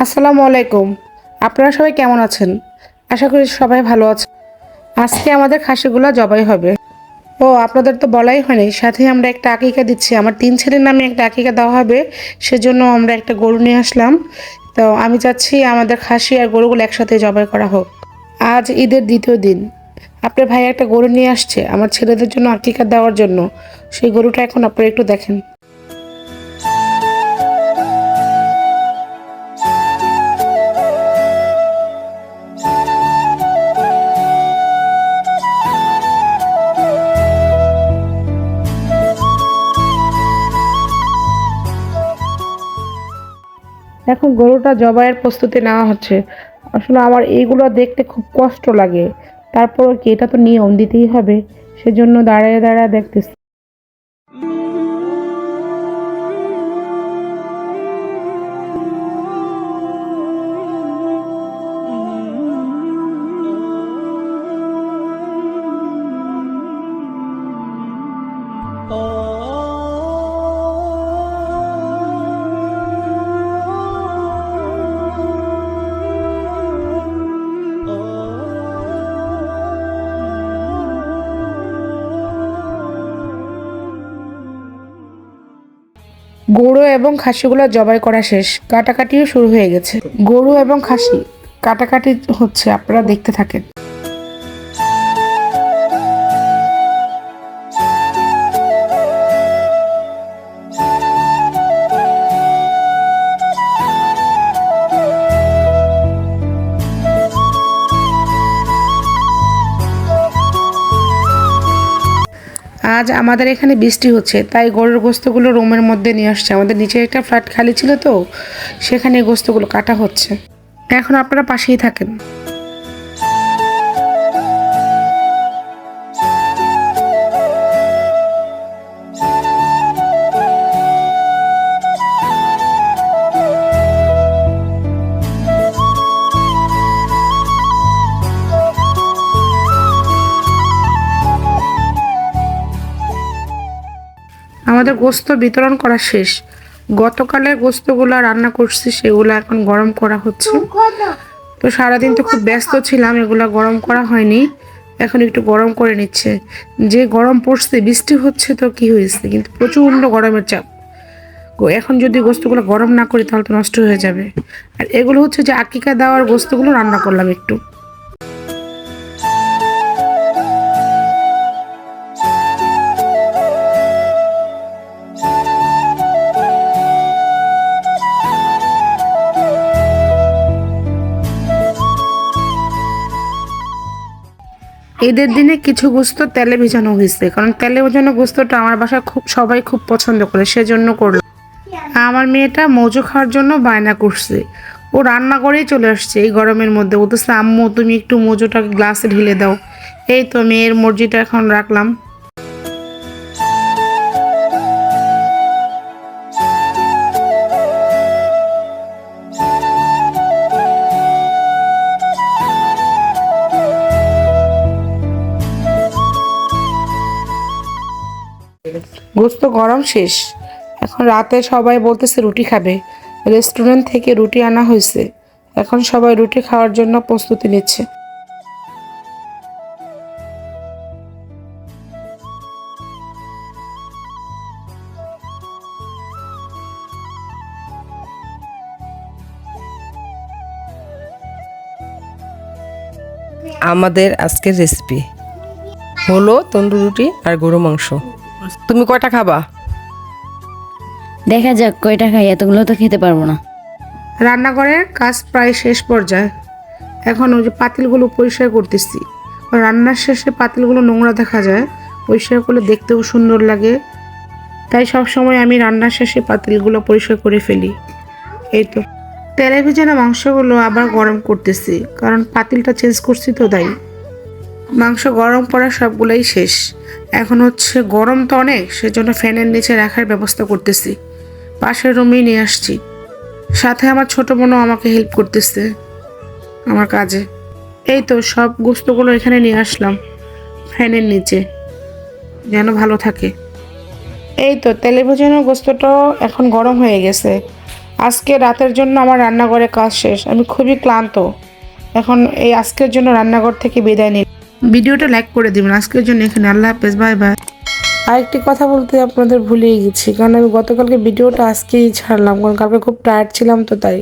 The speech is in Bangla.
আসসালামু আলাইকুম। আপনারা সবাই কেমন আছেন? আশা করি সবাই ভালো আছেন। আজকে আমাদের খাসিগুলো জবাই হবে। ও আপনাদের তো বলাই হয়নি, সাথে আমরা একটা আকিকা দিচ্ছি। আমার 3 ছেলের নামে একটা আকিকা দেওয়া হবে, সেজন্য আমরা একটা গরু নিয়ে আসলাম। তো আমি চাচ্ছি আমাদের খাসি আর গরুগুলো একসাথে জবাই করা হোক। আজ ঈদের দ্বিতীয় দিন। আপনার ভাই একটা গরু নিয়ে আসছে আমার ছেলেদের জন্য আকিকা দেওয়ার জন্য। সেই গরুটা এখন আপনারা একটু দেখেন। এখন গরুটা জবাইয়ের প্রস্তুতি নেওয়া হচ্ছে। আসলে আমার এইগুলো দেখতে খুব কষ্ট লাগে, তারপরও কি, এটা তো নিয়ম, দিতেই হবে। সেজন্য দাঁড়ায় দাঁড়ায় দেখতেছি। গরু এবং খাসিগুলো জবাই করা শেষ, কাটাকাটিও শুরু হয়ে গেছে। গরু এবং খাসি কাটাকাটি হচ্ছে, আপনারা দেখতে থাকেন। আজ আমাদের এখানে বৃষ্টি হচ্ছে, তাই গরুর গোস্তগুলো রুমের মধ্যে নিয়ে আসছে। আমাদের নিচে একটা ফ্ল্যাট খালি ছিল, তো সেখানে গোস্তগুলো কাটা হচ্ছে। এখন আপনারা পাশেই থাকেন। আমাদের গোস্ত বিতরণ করা শেষ। গতকালের গোস্তগুলো রান্না করছি, সেগুলো এখন গরম করা হচ্ছে। তো সারাদিন তো খুব ব্যস্ত ছিলাম, এগুলো গরম করা হয়নি। এখন একটু গরম করে নিচ্ছে। যে গরম পড়ছে, বৃষ্টি হচ্ছে তো কি হয়েছে, কিন্তু প্রচণ্ড গরমের চাপ। এখন যদি গোস্তগুলো গরম না করি তাহলে তো নষ্ট হয়ে যাবে। আর এগুলো হচ্ছে যে আকিকা দেওয়ার গোস্তগুলো রান্না করলাম একটু। ঈদের দিনে কিছু গোস্ত তেলে ভেজানো হয়েছে, কারণ তেলে ভেজানো গোস্তটা আমার বাসায় সবাই খুব পছন্দ করে, সেজন্য করলাম। আমার মেয়েটা মজু খাওয়ার জন্য বায়না করছে। ও রান্না করেই চলে আসছে এই গরমের মধ্যে, বলতেছে আম্মু তুমি একটু মজুটা গ্লাসে ঢেলে দাও। এই তো মেয়ের মর্জিটা এখন রাখলাম। গোস্ত গরম শেষ। এখন রাতে সবাই বলতেছে রুটি খাবে। রেস্টুরেন্ট থেকে রুটি আনা হয়েছে। এখন সবাই রুটি খাওয়ার জন্য প্রস্তুতি নিচ্ছে। আমাদের আজকের রেসিপি হলো তন্দুর রুটি আর গরু মাংস। তুমি কয়টা খাবা? দেখা যাক কয়টা খাই, এতগুলো তো খেতে পারবো না। রান্নাঘরের কাজ প্রায় শেষ পর্যায়ে। এখন ওই যে পাতিলগুলো পরিষ্কার করতেছি। রান্নার শেষে পাতিলগুলো নোংরা দেখা যায়, পরিষ্কার করলে দেখতেও সুন্দর লাগে। তাই সব সময় আমি রান্নার শেষে পাতিলগুলো পরিষ্কার করে ফেলি। এই তো তেলে ভেজানো মাংসগুলো আবার গরম করতেছি, কারণ পাতিলটা চেঞ্জ করছি তো তাই। মাংস গরম করা সবগুলাই শেষ। এখন হচ্ছে গরম তো অনেক, সেজন্য ফ্যানের নিচে রাখার ব্যবস্থা করতেছি। পাশের রুমেই নিয়ে আসছি। সাথে আমার ছোট বোনও আমাকে হেল্প করতেছে আমার কাজে। এই তো সব গোস্তগুলো এখানে নিয়ে আসলাম ফ্যানের নিচে, যেন ভালো থাকে। এই তো তেলে ভেজানো গোস্তটাও এখন গরম হয়ে গেছে। আজকে রাতের জন্য আমার রান্নাঘরে কাজ শেষ, আমি খুবই ক্লান্ত। এখন এই আজকের জন্য রান্নাঘর থেকে বিদায় নিই। ভিডিওটা লাইক করে দিবেন। আজকের জন্য এখানে, আল্লাহ হাফেজ, বাই বাই। আরেকটি কথা বলতে আপনাদের ভুলেই গেছি, কারণ আমি গতকালকে ভিডিওটা আজকেই ছাড়লাম, কারণ কালকে খুব টায়ার্ড ছিলাম তো তাই।